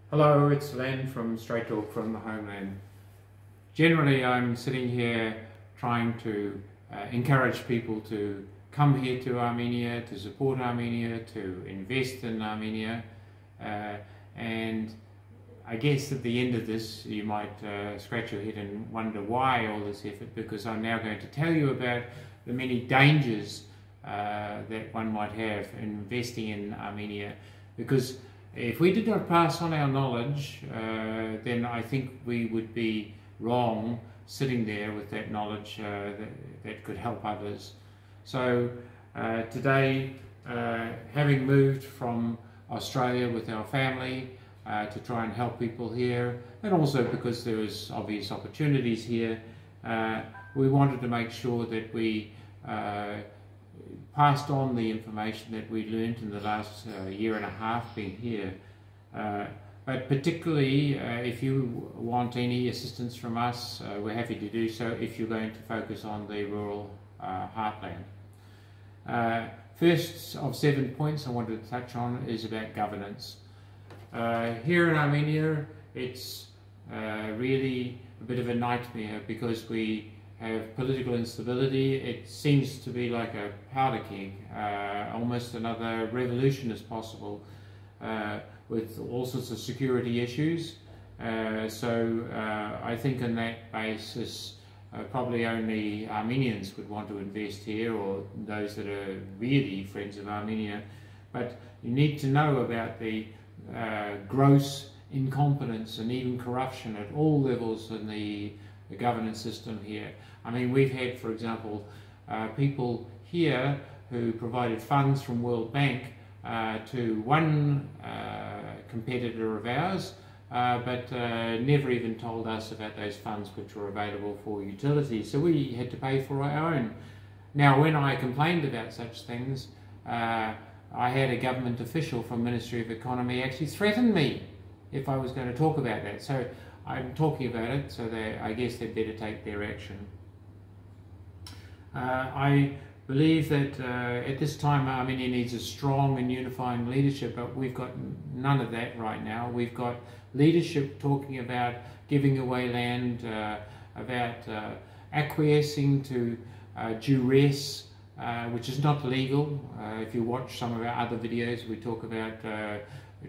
Hello, it's Len from Straight Talk from the Homeland. Generally, I'm sitting here trying to encourage people to come here to Armenia, to support Armenia, to invest in Armenia. And I guess at the end of this, you might scratch your head and wonder why all this effort, because I'm now going to tell you about the many dangers that one might have in investing in Armenia. Because if we did not pass on our knowledge, then I think we would be wrong sitting there with that knowledge that could help others. So today, having moved from Australia with our family to try and help people here, and also because there was obvious opportunities here, we wanted to make sure that we passed on the information that we learned in the last year and a half being here. But particularly if you want any assistance from us, we're happy to do so if you're going to focus on the rural heartland. First of 7 points I wanted to touch on is about governance. Here in Armenia, it's really a bit of a nightmare because we have political instability. It seems to be like a powder keg. Almost another revolution is possible with all sorts of security issues. So I think on that basis, probably only Armenians would want to invest here, or those that are really friends of Armenia. But you need to know about the gross incompetence and even corruption at all levels in the governance system here. I mean, we've had, for example, people here who provided funds from World Bank to one competitor of ours, but never even told us about those funds which were available for utilities. So we had to pay for our own. Now, when I complained about such things, I had a government official from Ministry of Economy actually threaten me if I was going to talk about that. So I'm talking about it, so I guess they'd better take their action. I believe that at this time Armenia needs a strong and unifying leadership, but we've got none of that right now. We've got leadership talking about giving away land, about acquiescing to duress, which is not legal. If you watch some of our other videos, we talk about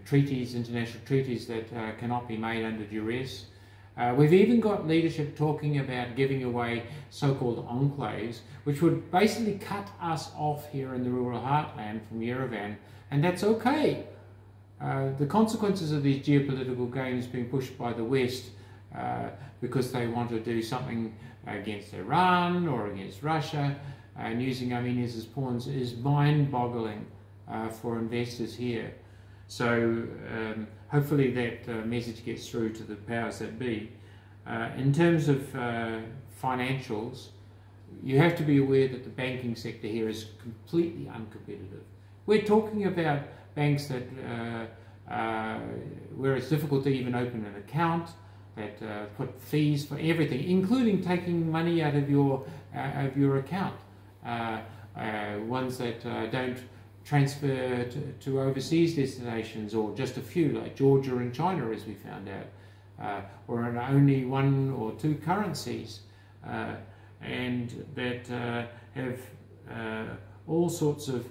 treaties, international treaties that cannot be made under duress. We've even got leadership talking about giving away so-called enclaves, which would basically cut us off here in the rural heartland from Yerevan, and that's okay. The consequences of these geopolitical games being pushed by the West because they want to do something against Iran or against Russia and using Armenians as pawns is mind-boggling for investors here. So hopefully that message gets through to the powers that be. In terms of financials, you have to be aware that the banking sector here is completely uncompetitive. We're talking about banks that where it's difficult to even open an account, that put fees for everything, including taking money out of your account. Ones that don't transfer to overseas destinations, or just a few, like Georgia and China, as we found out, or in only 1 or 2 currencies, and that have all sorts of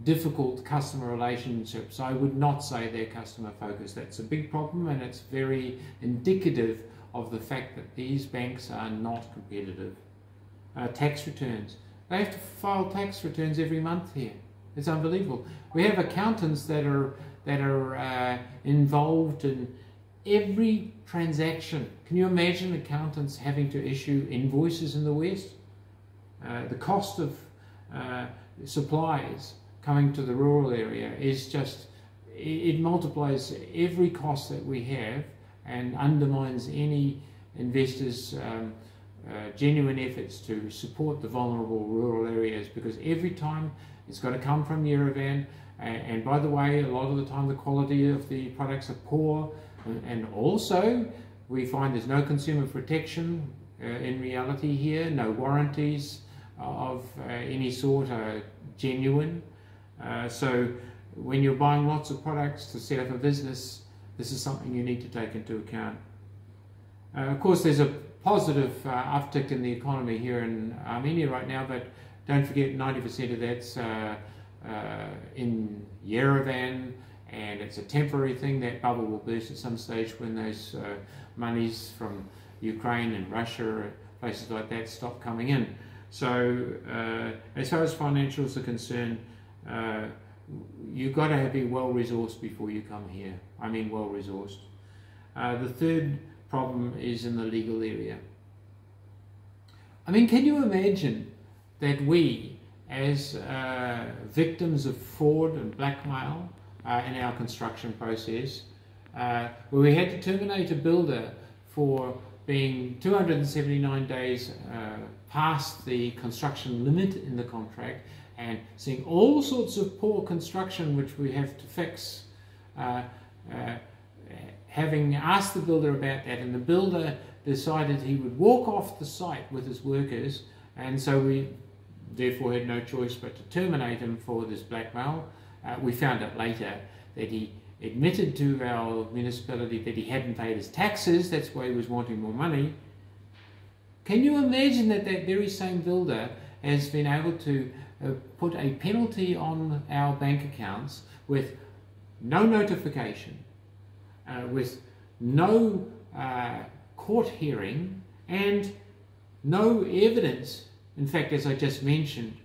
difficult customer relationships. I would not say they're customer focused. That's a big problem, and it's very indicative of the fact that these banks are not competitive. Tax returns. They have to file tax returns every month here. It's unbelievable. We have accountants that are involved in every transaction. Can you imagine accountants having to issue invoices in the West? The cost of supplies coming to the rural area is just, it multiplies every cost that we have and undermines any investors' genuine efforts to support the vulnerable rural areas, because every time it's got to come from Yerevan, and by the way, a lot of the time the quality of the products are poor, and also we find there's no consumer protection in reality here, no warranties of any sort are genuine. So when you're buying lots of products to set up a business, this is something you need to take into account. Of course, there's a positive uptick in the economy here in Armenia right now, but don't forget 90% of that's in Yerevan, and it's a temporary thing. That bubble will burst at some stage when those monies from Ukraine and Russia, places like that, stop coming in. So as far as financials are concerned, you've got to be well resourced before you come here. I mean well resourced. The third problem is in the legal area. I mean, can you imagine that we, as victims of fraud and blackmail in our construction process, where we had to terminate a builder for being 279 days past the construction limit in the contract, and seeing all sorts of poor construction which we have to fix, having asked the builder about that, and the builder decided he would walk off the site with his workers, and so we therefore had no choice but to terminate him for this blackmail. We found out later that he admitted to our municipality that he hadn't paid his taxes, that's why he was wanting more money. Can you imagine that that very same builder has been able to put a penalty on our bank accounts with no notification, with no court hearing, and no evidence? In fact, as I just mentioned,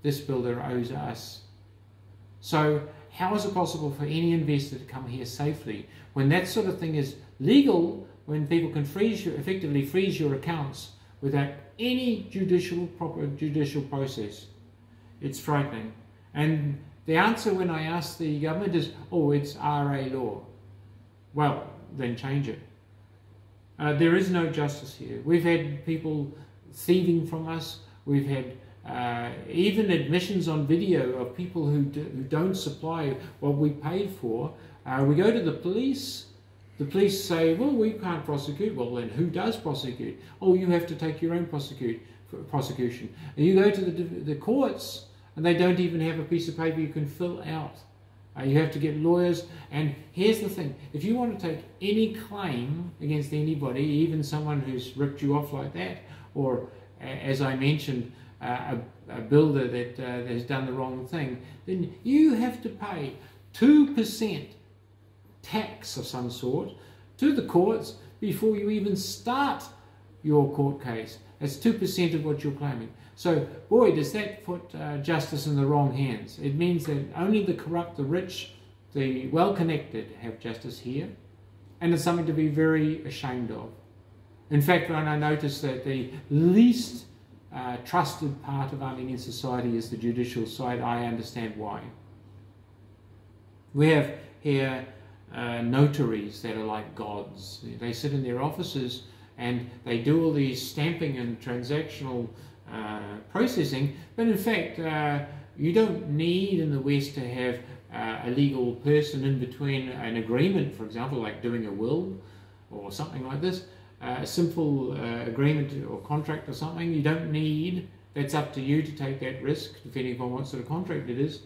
this builder owes us. So how is it possible for any investor to come here safely when that sort of thing is legal, when people can effectively freeze your accounts without any proper judicial process? It's frightening. And the answer when I ask the government is, oh, it's RA law. Well, then change it. There is no justice here. We've had people thieving from us. We've had even admissions on video of people who don't supply what we paid for. We go to the police. The police say, well, we can't prosecute. Well, then who does prosecute? Oh, you have to take your own prosecution. And you go to the courts, and they don't even have a piece of paper you can fill out. You have to get lawyers. And here's the thing. If you want to take any claim against anybody, even someone who's ripped you off like that, or, as I mentioned, a builder that has done the wrong thing, then you have to pay 2% tax of some sort to the courts before you even start your court case. That's 2% of what you're claiming. So, boy, does that put justice in the wrong hands. It means that only the corrupt, the rich, the well-connected have justice here, and it's something to be very ashamed of. In fact, when I notice that the least trusted part of Armenian society is the judicial side, I understand why. We have here notaries that are like gods. They sit in their offices and they do all these stamping and transactional processing, but in fact you don't need in the West to have a legal person in between an agreement, for example, like doing a will or something like this. A simple agreement or contract or something, you don't need. That's up to you to take that risk, depending upon what sort of contract it is.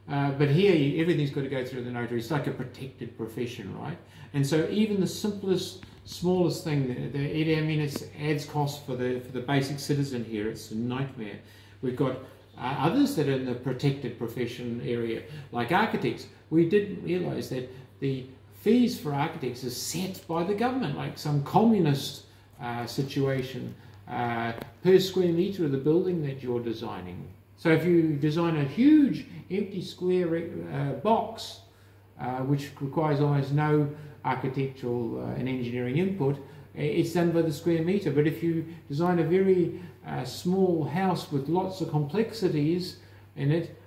But here, everything's got to go through the notary. It's like a protected profession, right? And so even the simplest, smallest thing, I mean, it adds cost for the basic citizen here. It's a nightmare. We've got others that are in the protected profession area, like architects. We didn't realise that the fees for architects are set by the government, like some communist situation, per square metre of the building that you're designing. So if you design a huge empty square box, which requires almost no architectural and engineering input, it's done by the square metre. But if you design a very small house with lots of complexities in it,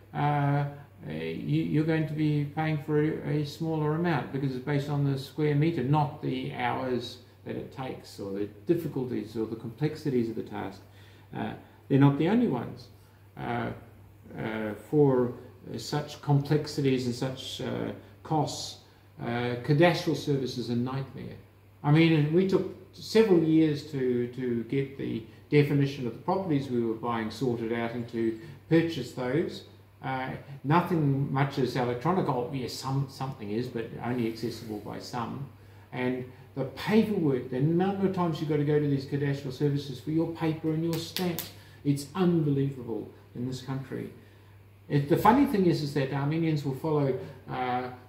you're going to be paying for a smaller amount because it's based on the square metre, not the hours that it takes or the difficulties or the complexities of the task. They're not the only ones. For such complexities and such costs, cadastral service is a nightmare. I mean, we took several years to get the definition of the properties we were buying sorted out and to purchase those. Nothing much is electronic. Oh, yes, something is, but only accessible by some. And the paperwork, the number of times you've got to go to these cadastral services for your paper and your stamps, it's unbelievable in this country. The funny thing is that Armenians will follow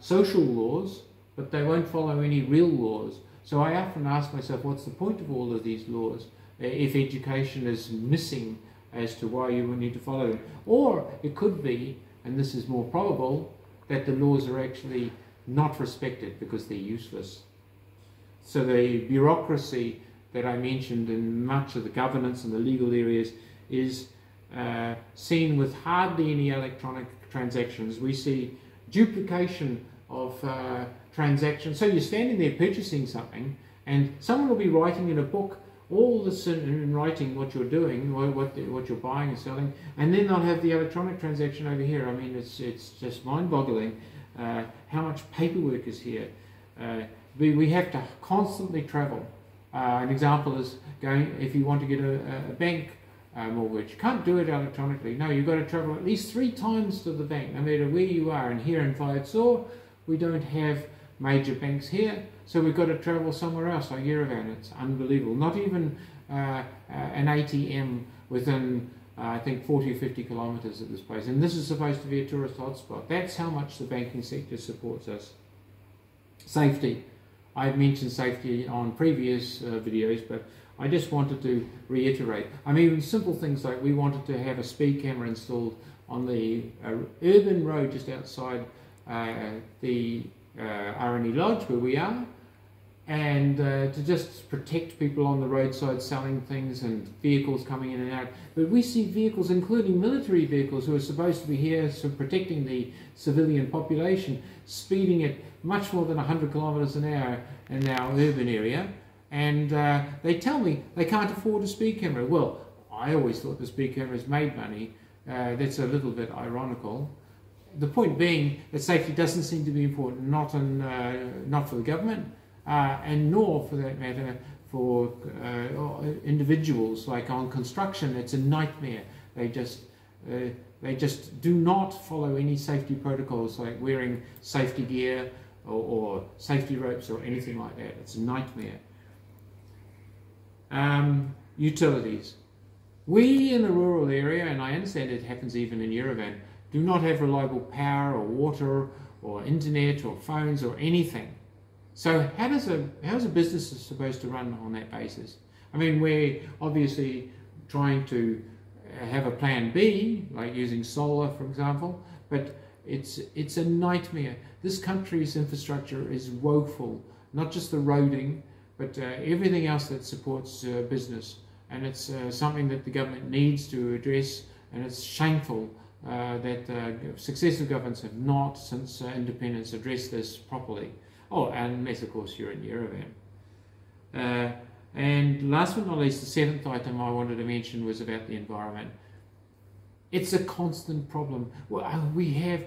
social laws, but they won't follow any real laws. So I often ask myself, what's the point of all of these laws if education is missing as to why you need to follow them? Or it could be, and this is more probable, that the laws are actually not respected because they're useless. So the bureaucracy that I mentioned in much of the governance and the legal areas is seen with hardly any electronic transactions. We see duplication of transactions. So you're standing there purchasing something, and someone will be writing in a book all this in writing what you're doing, what you're buying and selling, and then they'll have the electronic transaction over here. I mean, it's just mind-boggling how much paperwork is here. We have to constantly travel. An example is going, if you want to get a bank mortgage, you can't do it electronically. No, you've got to travel at least 3 times to the bank, no matter where you are. And here in Vaidso, we don't have major banks here, so we've got to travel somewhere else, like Yerevan. It's unbelievable. Not even an ATM within, I think, 40 or 50 kilometres of this place. And this is supposed to be a tourist hotspot. That's how much the banking sector supports us. Safety. I've mentioned safety on previous videos, but I just wanted to reiterate. I mean, even simple things like we wanted to have a speed camera installed on the urban road just outside the Arani Lodge where we are, and to just protect people on the roadside selling things and vehicles coming in and out. But we see vehicles, including military vehicles, who are supposed to be here so protecting the civilian population, speeding at much more than 100 kilometres an hour in our urban area. And they tell me they can't afford a speed camera. Well, I always thought the speed cameras made money. That's a little bit ironical. The point being that safety doesn't seem to be important, not for the government, and nor, for that matter, for individuals. Like on construction, it's a nightmare. They just do not follow any safety protocols, like wearing safety gear or safety ropes or anything like that. It's a nightmare. Utilities. We in the rural area, and I understand it happens even in Yerevan, do not have reliable power or water or internet or phones or anything. So how's a business supposed to run on that basis? I mean, we're obviously trying to have a plan B, like using solar, for example, but it's a nightmare. This country's infrastructure is woeful, not just the roading, but everything else that supports business. And it's something that the government needs to address, and it's shameful that successive governments have not, since independence, addressed this properly. Oh, unless of course you're in Yerevan. And last but not least, the 7th item I wanted to mention was about the environment. It's a constant problem. Well, we have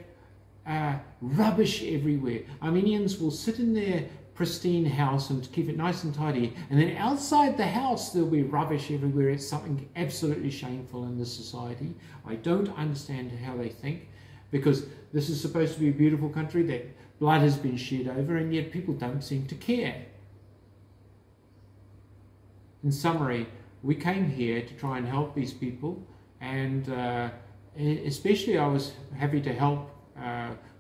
rubbish everywhere. Armenians will sit in their pristine house and keep it nice and tidy, and then outside the house there'll be rubbish everywhere. It's something absolutely shameful in this society. I don't understand how they think, because this is supposed to be a beautiful country that blood has been shed over, and yet people don't seem to care. In summary, we came here to try and help these people, and especially I was happy to help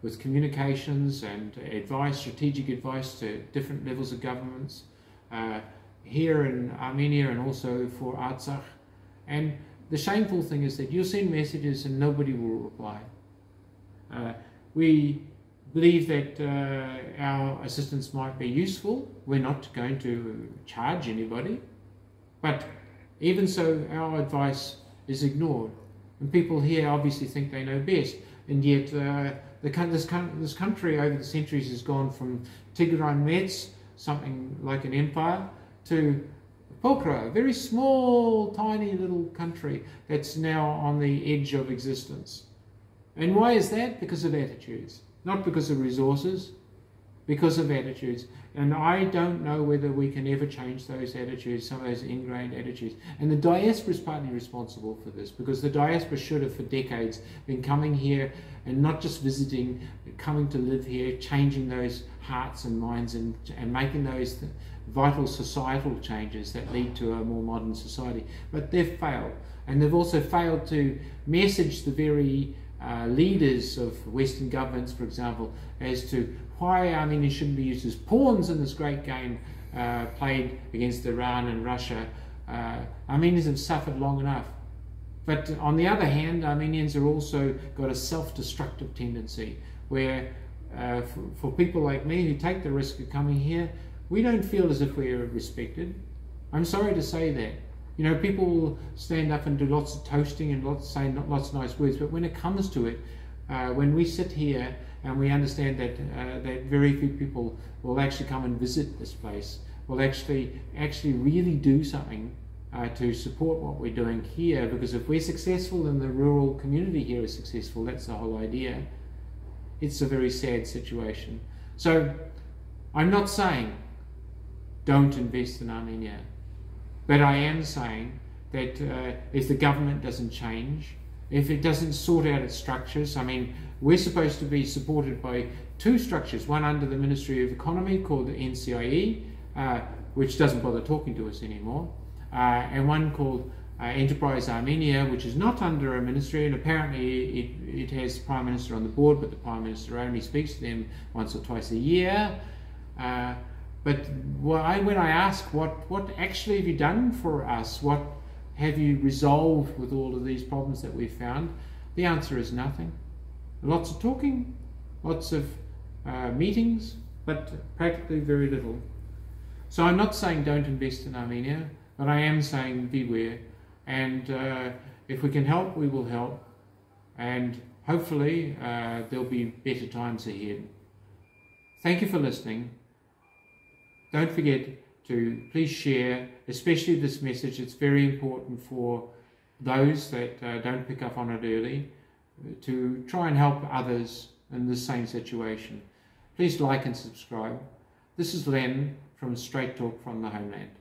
with communications and advice, strategic advice to different levels of governments here in Armenia and also for Artsakh. And the shameful thing is that you'll send messages and nobody will reply. We believe that our assistance might be useful. We're not going to charge anybody, but even so, our advice is ignored. And people here obviously think they know best, and yet this country over the centuries has gone from Tigran Metz, something like an empire, to Pokhara, a very small, tiny little country that's now on the edge of existence. And why is that? Because of attitudes, not because of resources, because of attitudes. And I don't know whether we can ever change those attitudes, some of those ingrained attitudes. And the diaspora is partly responsible for this, because the diaspora should have for decades been coming here and not just visiting, coming to live here, changing those hearts and minds and making those vital societal changes that lead to a more modern society. But they've failed. And they've also failed to message the very leaders of Western governments, for example, as to why Armenia shouldn't be used as pawns in this great game played against Iran and Russia. Armenians have suffered long enough. But on the other hand, Armenians are also got a self-destructive tendency where for people like me who take the risk of coming here, we don't feel as if we're respected. I'm sorry to say that. You know, people will stand up and do lots of toasting and say lots of nice words, but when it comes to it, when we sit here and we understand that that very few people will actually come and visit this place, will actually really do something to support what we're doing here, because if we're successful and the rural community here is successful, that's the whole idea. It's a very sad situation. So I'm not saying don't invest in Armenia, but I am saying that if the government doesn't change, if it doesn't sort out its structures, I mean, we're supposed to be supported by two structures, one under the Ministry of Economy called the NCIE, which doesn't bother talking to us anymore, and one called Enterprise Armenia, which is not under a ministry, and apparently it has the Prime Minister on the board, but the Prime Minister only speaks to them once or twice a year. But when I ask, what actually have you done for us? What have you resolved with all of these problems that we've found? The answer is nothing. Lots of talking, lots of meetings, but practically very little. So I'm not saying don't invest in Armenia, but I am saying beware. And if we can help, we will help. And hopefully there'll be better times ahead. Thank you for listening. Don't forget to please share, especially this message. It's very important for those that don't pick up on it early, to try and help others in the same situation. Please like and subscribe. This is Len from Straight Talk from the Homeland.